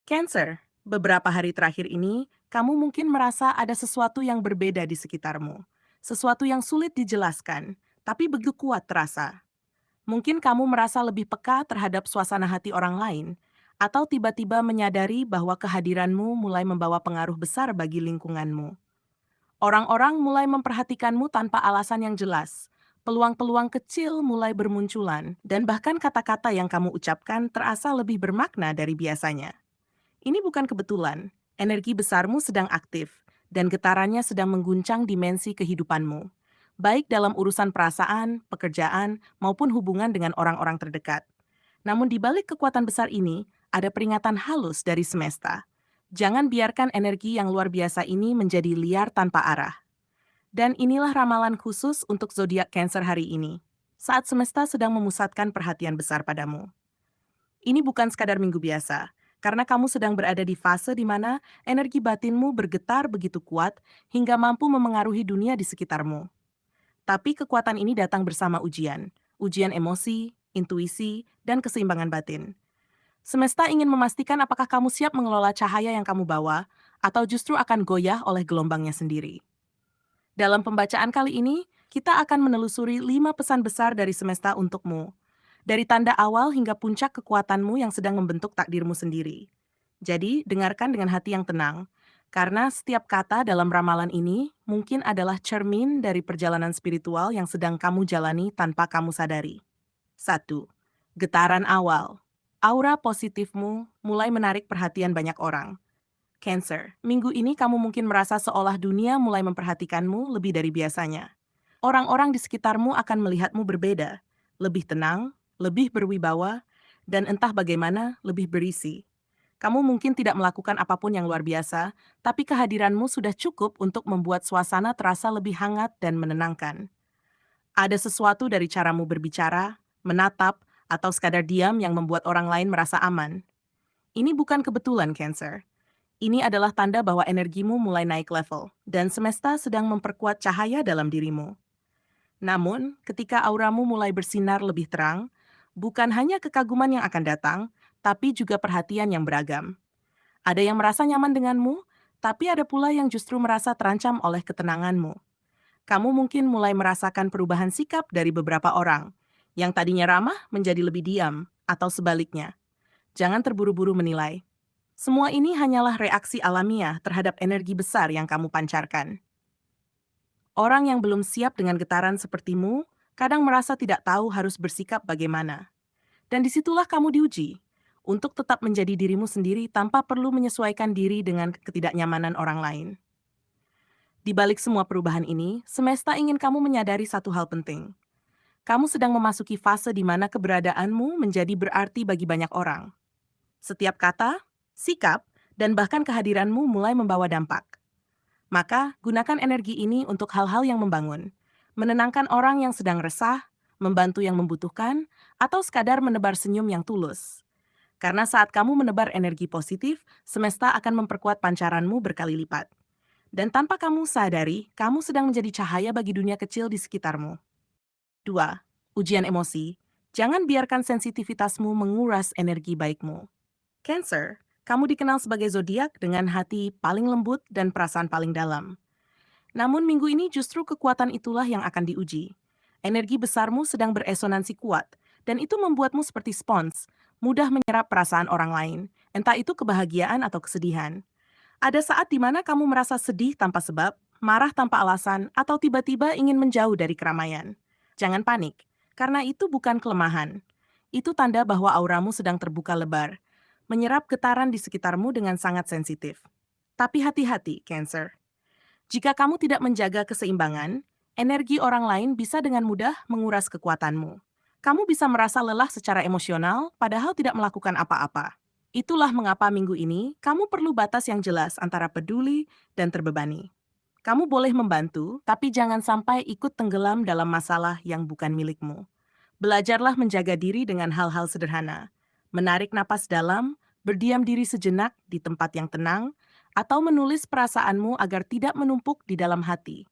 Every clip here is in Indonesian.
Cancer, beberapa hari terakhir ini, kamu mungkin merasa ada sesuatu yang berbeda di sekitarmu. Sesuatu yang sulit dijelaskan, tapi begitu kuat terasa. Mungkin kamu merasa lebih peka terhadap suasana hati orang lain, atau tiba-tiba menyadari bahwa kehadiranmu mulai membawa pengaruh besar bagi lingkunganmu. Orang-orang mulai memperhatikanmu tanpa alasan yang jelas. Peluang-peluang kecil mulai bermunculan, dan bahkan kata-kata yang kamu ucapkan terasa lebih bermakna dari biasanya. Ini bukan kebetulan. Energi besarmu sedang aktif, dan getarannya sedang mengguncang dimensi kehidupanmu, baik dalam urusan perasaan, pekerjaan, maupun hubungan dengan orang-orang terdekat. Namun di balik kekuatan besar ini, ada peringatan halus dari semesta. Jangan biarkan energi yang luar biasa ini menjadi liar tanpa arah. Dan inilah ramalan khusus untuk zodiak Cancer hari ini. Saat semesta sedang memusatkan perhatian besar padamu. Ini bukan sekadar minggu biasa, karena kamu sedang berada di fase di mana energi batinmu bergetar begitu kuat hingga mampu memengaruhi dunia di sekitarmu. Tapi kekuatan ini datang bersama ujian, ujian emosi, intuisi, dan keseimbangan batin. Semesta ingin memastikan apakah kamu siap mengelola cahaya yang kamu bawa, atau justru akan goyah oleh gelombangnya sendiri. Dalam pembacaan kali ini, kita akan menelusuri 5 pesan besar dari semesta untukmu, dari tanda awal hingga puncak kekuatanmu yang sedang membentuk takdirmu sendiri. Jadi, dengarkan dengan hati yang tenang, karena setiap kata dalam ramalan ini mungkin adalah cermin dari perjalanan spiritual yang sedang kamu jalani tanpa kamu sadari. 1. Getaran awal. Aura positifmu mulai menarik perhatian banyak orang. Cancer, minggu ini kamu mungkin merasa seolah dunia mulai memperhatikanmu lebih dari biasanya. Orang-orang di sekitarmu akan melihatmu berbeda, lebih tenang, lebih berwibawa, dan entah bagaimana lebih berisi. Kamu mungkin tidak melakukan apapun yang luar biasa, tapi kehadiranmu sudah cukup untuk membuat suasana terasa lebih hangat dan menenangkan. Ada sesuatu dari caramu berbicara, menatap, atau sekadar diam yang membuat orang lain merasa aman. Ini bukan kebetulan, Cancer. Ini adalah tanda bahwa energimu mulai naik level, dan semesta sedang memperkuat cahaya dalam dirimu. Namun, ketika auramu mulai bersinar lebih terang, bukan hanya kekaguman yang akan datang, tapi juga perhatian yang beragam. Ada yang merasa nyaman denganmu, tapi ada pula yang justru merasa terancam oleh ketenanganmu. Kamu mungkin mulai merasakan perubahan sikap dari beberapa orang, yang tadinya ramah menjadi lebih diam, atau sebaliknya. Jangan terburu-buru menilai. Semua ini hanyalah reaksi alamiah terhadap energi besar yang kamu pancarkan. Orang yang belum siap dengan getaran sepertimu kadang merasa tidak tahu harus bersikap bagaimana. Dan disitulah kamu diuji, untuk tetap menjadi dirimu sendiri tanpa perlu menyesuaikan diri dengan ketidaknyamanan orang lain. Di balik semua perubahan ini, semesta ingin kamu menyadari satu hal penting. Kamu sedang memasuki fase di mana keberadaanmu menjadi berarti bagi banyak orang. Setiap kata, sikap, dan bahkan kehadiranmu mulai membawa dampak. Maka, gunakan energi ini untuk hal-hal yang membangun. Menenangkan orang yang sedang resah, membantu yang membutuhkan, atau sekadar menebar senyum yang tulus. Karena saat kamu menebar energi positif, semesta akan memperkuat pancaranmu berkali lipat. Dan tanpa kamu sadari, kamu sedang menjadi cahaya bagi dunia kecil di sekitarmu. 2. Ujian emosi. Jangan biarkan sensitivitasmu menguras energi baikmu. Cancer, kamu dikenal sebagai zodiak dengan hati paling lembut dan perasaan paling dalam. Namun minggu ini justru kekuatan itulah yang akan diuji. Energi besarmu sedang beresonansi kuat, dan itu membuatmu seperti spons, mudah menyerap perasaan orang lain, entah itu kebahagiaan atau kesedihan. Ada saat di mana kamu merasa sedih tanpa sebab, marah tanpa alasan, atau tiba-tiba ingin menjauh dari keramaian. Jangan panik, karena itu bukan kelemahan. Itu tanda bahwa auramu sedang terbuka lebar, menyerap getaran di sekitarmu dengan sangat sensitif. Tapi hati-hati, Cancer. Jika kamu tidak menjaga keseimbangan, energi orang lain bisa dengan mudah menguras kekuatanmu. Kamu bisa merasa lelah secara emosional, padahal tidak melakukan apa-apa. Itulah mengapa minggu ini kamu perlu batas yang jelas antara peduli dan terbebani. Kamu boleh membantu, tapi jangan sampai ikut tenggelam dalam masalah yang bukan milikmu. Belajarlah menjaga diri dengan hal-hal sederhana. Menarik napas dalam, berdiam diri sejenak di tempat yang tenang, atau menulis perasaanmu agar tidak menumpuk di dalam hati.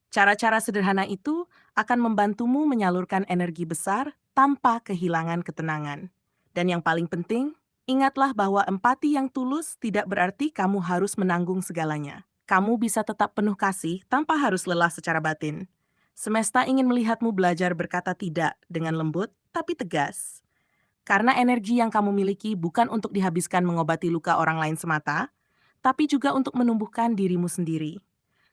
Cara-cara sederhana itu akan membantumu menyalurkan energi besar tanpa kehilangan ketenangan. Dan yang paling penting, Ingatlah bahwa empati yang tulus tidak berarti kamu harus menanggung segalanya. Kamu bisa tetap penuh kasih tanpa harus lelah secara batin. Semesta ingin melihatmu belajar berkata tidak dengan lembut tapi tegas. Karena energi yang kamu miliki bukan untuk dihabiskan mengobati luka orang lain semata, tapi juga untuk menumbuhkan dirimu sendiri.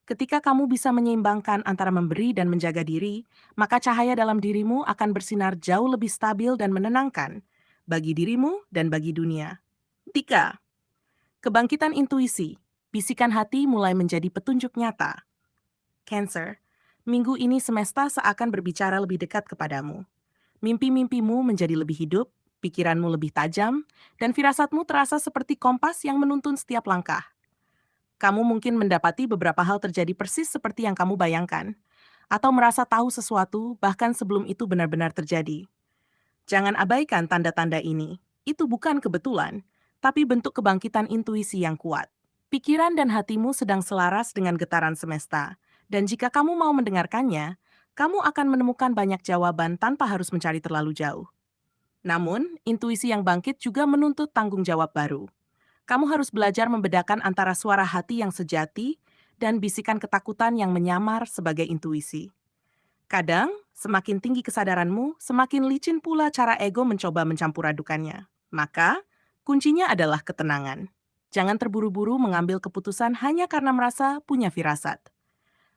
Ketika kamu bisa menyeimbangkan antara memberi dan menjaga diri, maka cahaya dalam dirimu akan bersinar jauh lebih stabil dan menenangkan bagi dirimu dan bagi dunia. 3. Kebangkitan intuisi. Bisikan hati mulai menjadi petunjuk nyata. Cancer, minggu ini semesta seakan berbicara lebih dekat kepadamu. Mimpi-mimpimu menjadi lebih hidup, pikiranmu lebih tajam, dan firasatmu terasa seperti kompas yang menuntun setiap langkah. Kamu mungkin mendapati beberapa hal terjadi persis seperti yang kamu bayangkan, atau merasa tahu sesuatu bahkan sebelum itu benar-benar terjadi. Jangan abaikan tanda-tanda ini. Itu bukan kebetulan, tapi bentuk kebangkitan intuisi yang kuat. Pikiran dan hatimu sedang selaras dengan getaran semesta, dan jika kamu mau mendengarkannya, kamu akan menemukan banyak jawaban tanpa harus mencari terlalu jauh. Namun, intuisi yang bangkit juga menuntut tanggung jawab baru. Kamu harus belajar membedakan antara suara hati yang sejati dan bisikan ketakutan yang menyamar sebagai intuisi. Kadang, semakin tinggi kesadaranmu, semakin licin pula cara ego mencoba mencampur adukannya. Maka, kuncinya adalah ketenangan. Jangan terburu-buru mengambil keputusan hanya karena merasa punya firasat.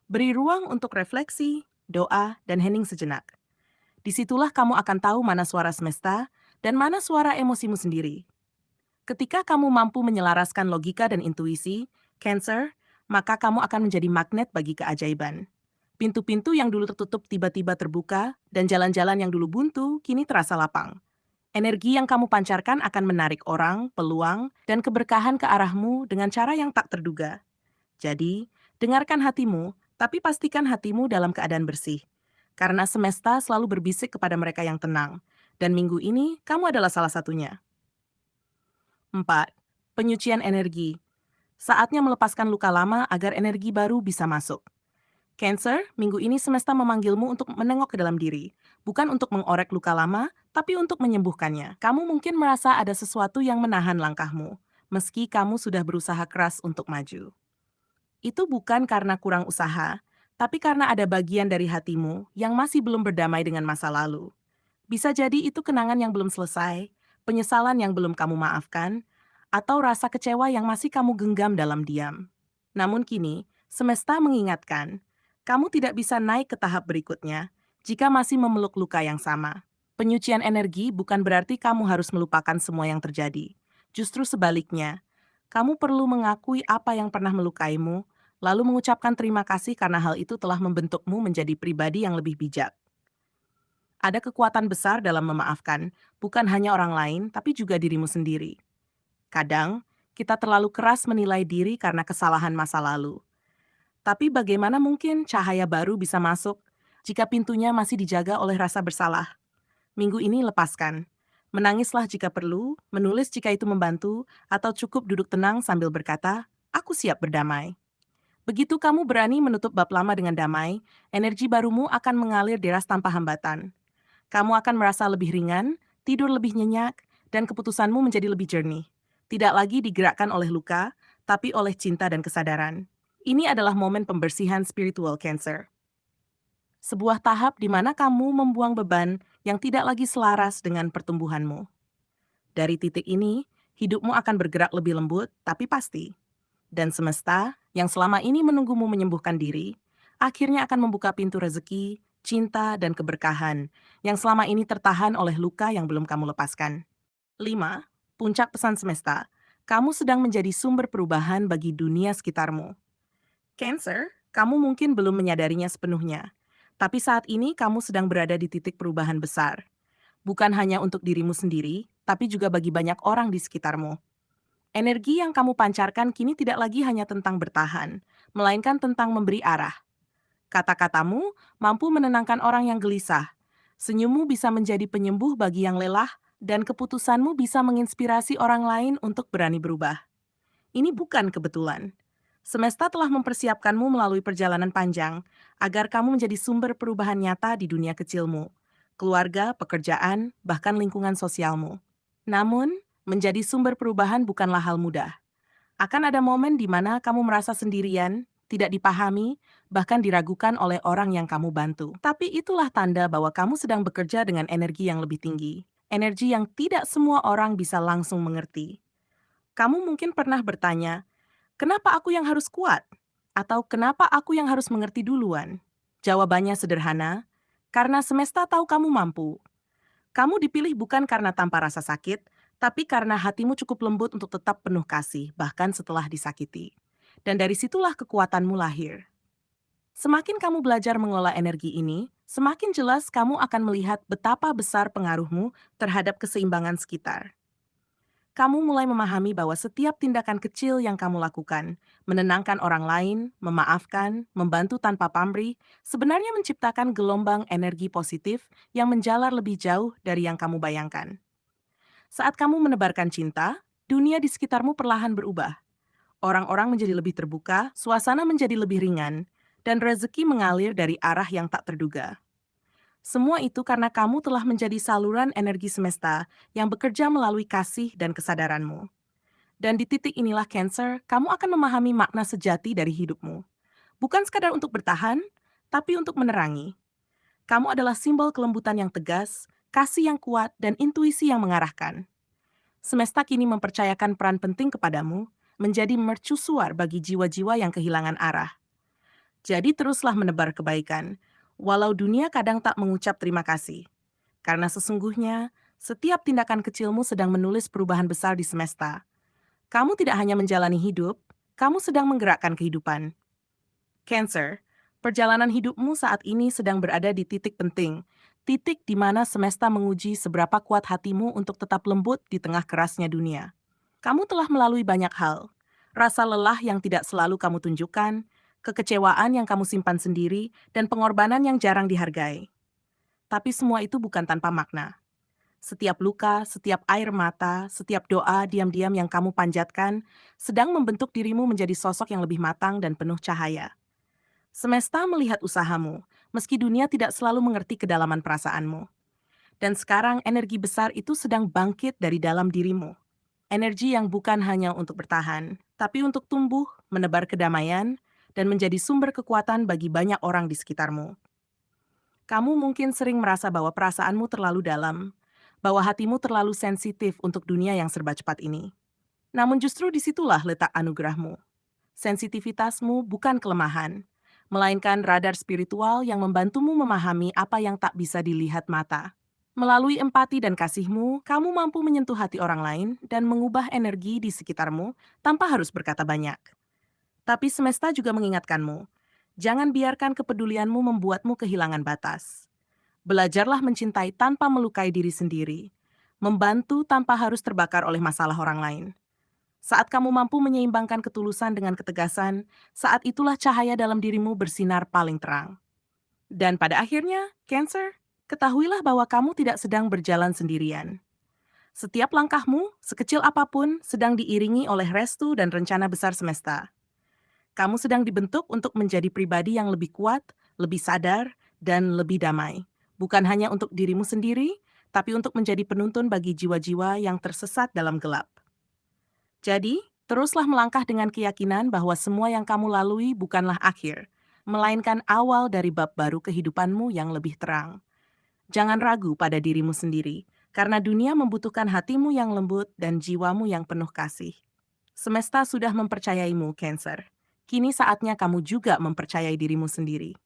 Beri ruang untuk refleksi, doa, dan hening sejenak. Disitulah kamu akan tahu mana suara semesta dan mana suara emosimu sendiri. Ketika kamu mampu menyelaraskan logika dan intuisi, Cancer, maka kamu akan menjadi magnet bagi keajaiban. Pintu-pintu yang dulu tertutup tiba-tiba terbuka, dan jalan-jalan yang dulu buntu kini terasa lapang. Energi yang kamu pancarkan akan menarik orang, peluang, dan keberkahan ke arahmu dengan cara yang tak terduga. Jadi, dengarkan hatimu, tapi pastikan hatimu dalam keadaan bersih. Karena semesta selalu berbisik kepada mereka yang tenang, dan minggu ini kamu adalah salah satunya. 4. Penyucian energi. Saatnya melepaskan luka lama agar energi baru bisa masuk. Cancer, minggu ini semesta memanggilmu untuk menengok ke dalam diri, bukan untuk mengorek luka lama, tapi untuk menyembuhkannya. Kamu mungkin merasa ada sesuatu yang menahan langkahmu, meski kamu sudah berusaha keras untuk maju. Itu bukan karena kurang usaha, tapi karena ada bagian dari hatimu yang masih belum berdamai dengan masa lalu. Bisa jadi itu kenangan yang belum selesai, penyesalan yang belum kamu maafkan, atau rasa kecewa yang masih kamu genggam dalam diam. Namun kini, semesta mengingatkan, kamu tidak bisa naik ke tahap berikutnya jika masih memeluk luka yang sama. Penyucian energi bukan berarti kamu harus melupakan semua yang terjadi. Justru sebaliknya, kamu perlu mengakui apa yang pernah melukaimu, lalu mengucapkan terima kasih karena hal itu telah membentukmu menjadi pribadi yang lebih bijak. Ada kekuatan besar dalam memaafkan, bukan hanya orang lain, tapi juga dirimu sendiri. Kadang, kita terlalu keras menilai diri karena kesalahan masa lalu. Tapi bagaimana mungkin cahaya baru bisa masuk jika pintunya masih dijaga oleh rasa bersalah? Minggu ini lepaskan. Menangislah jika perlu, menulis jika itu membantu, atau cukup duduk tenang sambil berkata, "Aku siap berdamai." Begitu kamu berani menutup bab lama dengan damai, energi barumu akan mengalir deras tanpa hambatan. Kamu akan merasa lebih ringan, tidur lebih nyenyak, dan keputusanmu menjadi lebih jernih. Tidak lagi digerakkan oleh luka, tapi oleh cinta dan kesadaran. Ini adalah momen pembersihan spiritual Cancer. Sebuah tahap di mana kamu membuang beban yang tidak lagi selaras dengan pertumbuhanmu. Dari titik ini, hidupmu akan bergerak lebih lembut, tapi pasti. Dan semesta, yang selama ini menunggumu menyembuhkan diri, akhirnya akan membuka pintu rezeki, cinta, dan keberkahan yang selama ini tertahan oleh luka yang belum kamu lepaskan. 5. Puncak pesan semesta. Kamu sedang menjadi sumber perubahan bagi dunia sekitarmu. Cancer, kamu mungkin belum menyadarinya sepenuhnya. Tapi saat ini kamu sedang berada di titik perubahan besar. Bukan hanya untuk dirimu sendiri, tapi juga bagi banyak orang di sekitarmu. Energi yang kamu pancarkan kini tidak lagi hanya tentang bertahan, melainkan tentang memberi arah. Kata-katamu mampu menenangkan orang yang gelisah. Senyummu bisa menjadi penyembuh bagi yang lelah, dan keputusanmu bisa menginspirasi orang lain untuk berani berubah. Ini bukan kebetulan. Semesta telah mempersiapkanmu melalui perjalanan panjang agar kamu menjadi sumber perubahan nyata di dunia kecilmu, keluarga, pekerjaan, bahkan lingkungan sosialmu. Namun, Menjadi sumber perubahan bukanlah hal mudah. Akan ada momen di mana kamu merasa sendirian, tidak dipahami, bahkan diragukan oleh orang yang kamu bantu. Tapi itulah tanda bahwa kamu sedang bekerja dengan energi yang lebih tinggi. Energi yang tidak semua orang bisa langsung mengerti. Kamu mungkin pernah bertanya, kenapa aku yang harus kuat? Atau kenapa aku yang harus mengerti duluan? Jawabannya sederhana, karena semesta tahu kamu mampu. Kamu dipilih bukan karena tanpa rasa sakit, tapi karena hatimu cukup lembut untuk tetap penuh kasih, bahkan setelah disakiti. Dan dari situlah kekuatanmu lahir. Semakin kamu belajar mengelola energi ini, semakin jelas kamu akan melihat betapa besar pengaruhmu terhadap keseimbangan sekitar. Kamu mulai memahami bahwa setiap tindakan kecil yang kamu lakukan, menenangkan orang lain, memaafkan, membantu tanpa pamrih, sebenarnya menciptakan gelombang energi positif yang menjalar lebih jauh dari yang kamu bayangkan. Saat kamu menebarkan cinta, dunia di sekitarmu perlahan berubah. Orang-orang menjadi lebih terbuka, suasana menjadi lebih ringan, dan rezeki mengalir dari arah yang tak terduga. Semua itu karena kamu telah menjadi saluran energi semesta yang bekerja melalui kasih dan kesadaranmu. Dan di titik inilah Cancer, kamu akan memahami makna sejati dari hidupmu. Bukan sekadar untuk bertahan, tapi untuk menerangi. Kamu adalah simbol kelembutan yang tegas, kasih yang kuat, dan intuisi yang mengarahkan. Semesta kini mempercayakan peran penting kepadamu, menjadi mercusuar bagi jiwa-jiwa yang kehilangan arah. Jadi teruslah menebar kebaikan, walau dunia kadang tak mengucap terima kasih. Karena sesungguhnya, setiap tindakan kecilmu sedang menulis perubahan besar di semesta. Kamu tidak hanya menjalani hidup, kamu sedang menggerakkan kehidupan. Cancer, perjalanan hidupmu saat ini sedang berada di titik penting, titik di mana semesta menguji seberapa kuat hatimu untuk tetap lembut di tengah kerasnya dunia. Kamu telah melalui banyak hal, rasa lelah yang tidak selalu kamu tunjukkan, kekecewaan yang kamu simpan sendiri, dan pengorbanan yang jarang dihargai. Tapi semua itu bukan tanpa makna. Setiap luka, setiap air mata, setiap doa diam-diam yang kamu panjatkan sedang membentuk dirimu menjadi sosok yang lebih matang dan penuh cahaya. Semesta melihat usahamu, meski dunia tidak selalu mengerti kedalaman perasaanmu. Dan sekarang energi besar itu sedang bangkit dari dalam dirimu. Energi yang bukan hanya untuk bertahan, tapi untuk tumbuh, menebar kedamaian, dan menjadi sumber kekuatan bagi banyak orang di sekitarmu. Kamu mungkin sering merasa bahwa perasaanmu terlalu dalam, bahwa hatimu terlalu sensitif untuk dunia yang serba cepat ini. Namun justru disitulah letak anugerahmu. Sensitivitasmu bukan kelemahan, melainkan radar spiritual yang membantumu memahami apa yang tak bisa dilihat mata. Melalui empati dan kasihmu, kamu mampu menyentuh hati orang lain dan mengubah energi di sekitarmu tanpa harus berkata banyak. Tapi semesta juga mengingatkanmu, jangan biarkan kepedulianmu membuatmu kehilangan batas. Belajarlah mencintai tanpa melukai diri sendiri, membantu tanpa harus terbakar oleh masalah orang lain. Saat kamu mampu menyeimbangkan ketulusan dengan ketegasan, saat itulah cahaya dalam dirimu bersinar paling terang. Dan pada akhirnya, Cancer, ketahuilah bahwa kamu tidak sedang berjalan sendirian. Setiap langkahmu, sekecil apapun, sedang diiringi oleh restu dan rencana besar semesta. Kamu sedang dibentuk untuk menjadi pribadi yang lebih kuat, lebih sadar, dan lebih damai. Bukan hanya untuk dirimu sendiri, tapi untuk menjadi penuntun bagi jiwa-jiwa yang tersesat dalam gelap. Jadi, teruslah melangkah dengan keyakinan bahwa semua yang kamu lalui bukanlah akhir, melainkan awal dari bab baru kehidupanmu yang lebih terang. Jangan ragu pada dirimu sendiri, karena dunia membutuhkan hatimu yang lembut dan jiwamu yang penuh kasih. Semesta sudah mempercayaimu, Cancer. Kini saatnya kamu juga mempercayai dirimu sendiri.